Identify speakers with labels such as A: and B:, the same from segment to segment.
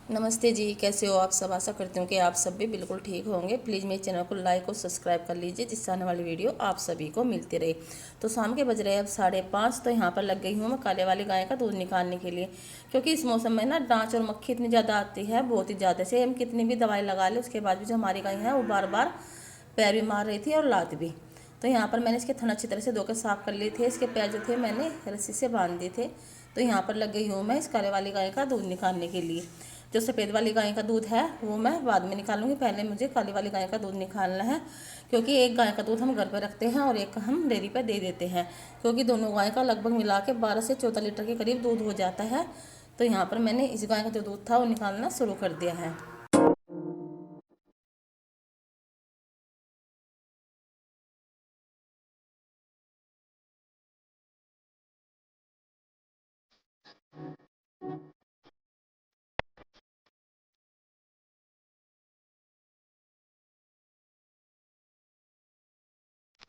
A: नमस्ते जी, कैसे हो आप सब। आशा करती हूँ कि आप सब भी बिल्कुल ठीक होंगे। प्लीज़ मेरे चैनल को लाइक और सब्सक्राइब कर लीजिए, जिससे आने वाली वीडियो आप सभी को मिलती रहे। तो शाम के बज रहे हैं अब 5:30। तो यहाँ पर लग गई हूँ मैं काले वाली गाय का दूध निकालने के लिए, क्योंकि इस मौसम में ना डांच और मक्खी इतनी ज़्यादा आती है, बहुत ही ज़्यादा से हम कितनी भी दवाई लगा ले उसके बाद भी जो हमारी गाय है वो बार बार पैर भी मार रही थी और लात भी। तो यहाँ पर मैंने इसके थन अच्छी तरह से धोकर साफ कर लिए थे। इसके पैर जो थे मैंने रस्सी से बांध दिए थे। तो यहाँ पर लग गई हूँ मैं इस काले वाली गाय का दूध निकालने के लिए। जो सफ़ेद वाली गाय का दूध है वो मैं बाद में निकालूंगी, पहले मुझे काली वाली गाय का दूध निकालना है। क्योंकि एक गाय का दूध हम घर पर रखते हैं और एक का हम डेयरी पर दे देते हैं, क्योंकि दोनों गाय का लगभग मिला के 12 से 14 लीटर के करीब दूध हो जाता है। तो यहाँ पर मैंने इस गाय का जो दूध था वो निकालना शुरू कर दिया है।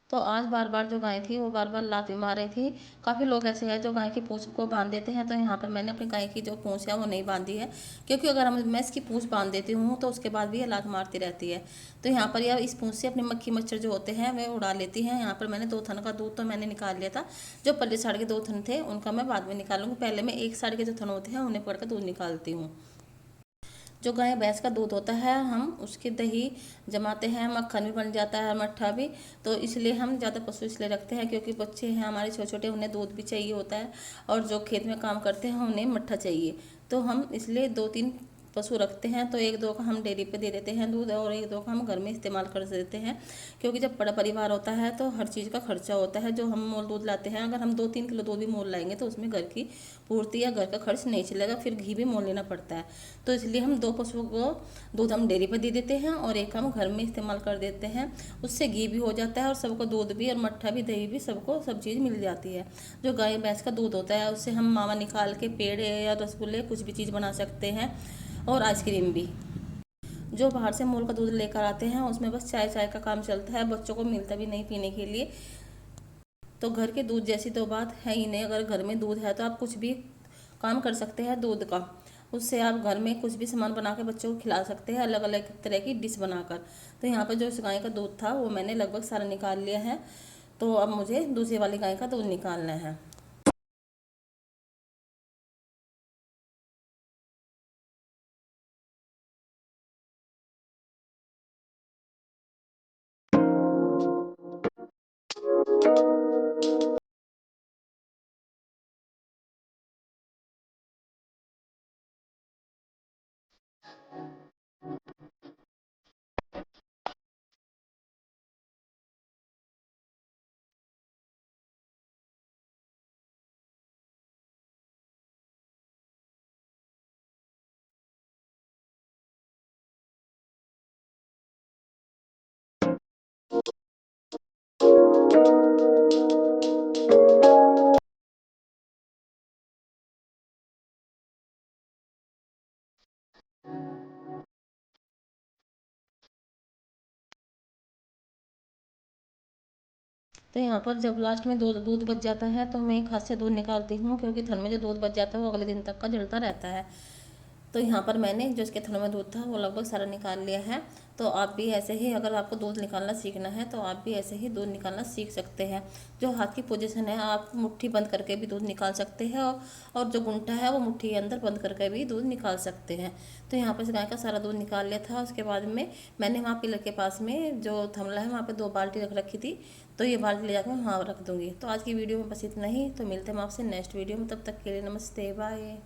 A: तो आज बार बार जो गाय थी वो बार बार लात मार रही थी। काफ़ी लोग ऐसे हैं जो गाय की पूंछ को बांध देते हैं। तो यहाँ पर मैंने अपनी गाय की जो पूंछ है वो नहीं बांधी है, क्योंकि अगर मैं इसकी पूंछ बांध देती हूँ तो उसके बाद भी ये लात मारती रहती है। तो यहाँ पर यह इस पूंछ से अपने मक्खी मच्छर जो होते हैं वे उड़ा लेती हैं। यहाँ पर मैंने 2 थन का दूध तो मैंने निकाल लिया था। जो पल्ली साढ़ के 2 थन थे उनका मैं बाद में निकालूंगी। पहले मैं एक साढ़ के जो थन होते हैं उन्हें पकड़ कर दूध निकालती हूँ। जो गाय भैंस का दूध होता है हम उसकी दही जमाते हैं, मक्खन भी बन जाता है, मट्ठा भी। तो इसलिए हम ज़्यादा पशु इसलिए रखते हैं क्योंकि बच्चे हैं हमारे छोटे छोटे, उन्हें दूध भी चाहिए होता है। और जो खेत में काम करते हैं उन्हें मट्ठा चाहिए। तो हम इसलिए 2-3 पशु रखते हैं। तो 1-2 का हम डेयरी पे दे देते हैं दूध और 1-2 का हम घर में इस्तेमाल कर देते हैं। क्योंकि जब बड़ा परिवार होता है तो हर चीज़ का खर्चा होता है। जो हम मोल दूध लाते हैं, अगर हम 2-3 किलो दूध भी मोल लाएंगे तो उसमें घर की पूर्ति या घर का खर्च नहीं चलेगा, फिर घी भी मोल लेना पड़ता है। तो इसलिए हम 2 पशुओं को दूध हम डेयरी पर दे देते हैं और एक हम घर में इस्तेमाल कर देते हैं। उससे घी भी हो जाता है और सबको दूध भी और मट्ठा भी दही भी सबको सब चीज़ मिल जाती है। जो गाय भैंस का दूध होता है उससे हम मावा निकाल के पेड़े या रसगुल्ले कुछ भी चीज़ बना सकते हैं, और आइसक्रीम भी। जो बाहर से मोल का दूध लेकर आते हैं उसमें बस चाय चाय का काम चलता है, बच्चों को मिलता भी नहीं पीने के लिए। तो घर के दूध जैसी तो बात है ही नहीं। अगर घर में दूध है तो आप कुछ भी काम कर सकते हैं दूध का। उससे आप घर में कुछ भी सामान बना के बच्चों को खिला सकते हैं, अलग अलग तरह की डिश बनाकर। तो यहाँ पर जो इस गाय का दूध था वो मैंने लगभग सारा निकाल लिया है। तो अब मुझे दूसरी वाली गाय का दूध निकालना है। तो यहाँ पर जब लास्ट में दूध दूध बच जाता है तो मैं एक हाथ से दूध निकालती हूँ, क्योंकि थन में जो दूध बच जाता है वो अगले दिन तक का जलता रहता है। तो यहाँ पर मैंने जो इसके थनों में दूध था वो लगभग सारा निकाल लिया है। तो आप भी ऐसे ही, अगर आपको दूध निकालना सीखना है तो आप भी ऐसे ही दूध निकालना सीख सकते हैं। जो हाथ की पोजीशन है आप मुट्ठी बंद करके भी दूध निकाल सकते हैं, और जो गुंठा है वो मुट्ठी के अंदर बंद करके भी दूध निकाल सकते हैं। तो यहाँ पर इस गाय का सारा दूध निकाल लिया था। उसके बाद में मैंने वहाँ पिलर के पास में जो थमला है वहाँ पर 2 बाल्टी रख रखी थी। तो ये बाल्टी ले जाकर मैं वहाँ रख दूँगी। तो आज की वीडियो में बस इतना ही। तो मिलते हैं हम आपसे नेक्स्ट वीडियो में, तब तक के लिए नमस्ते, बाय।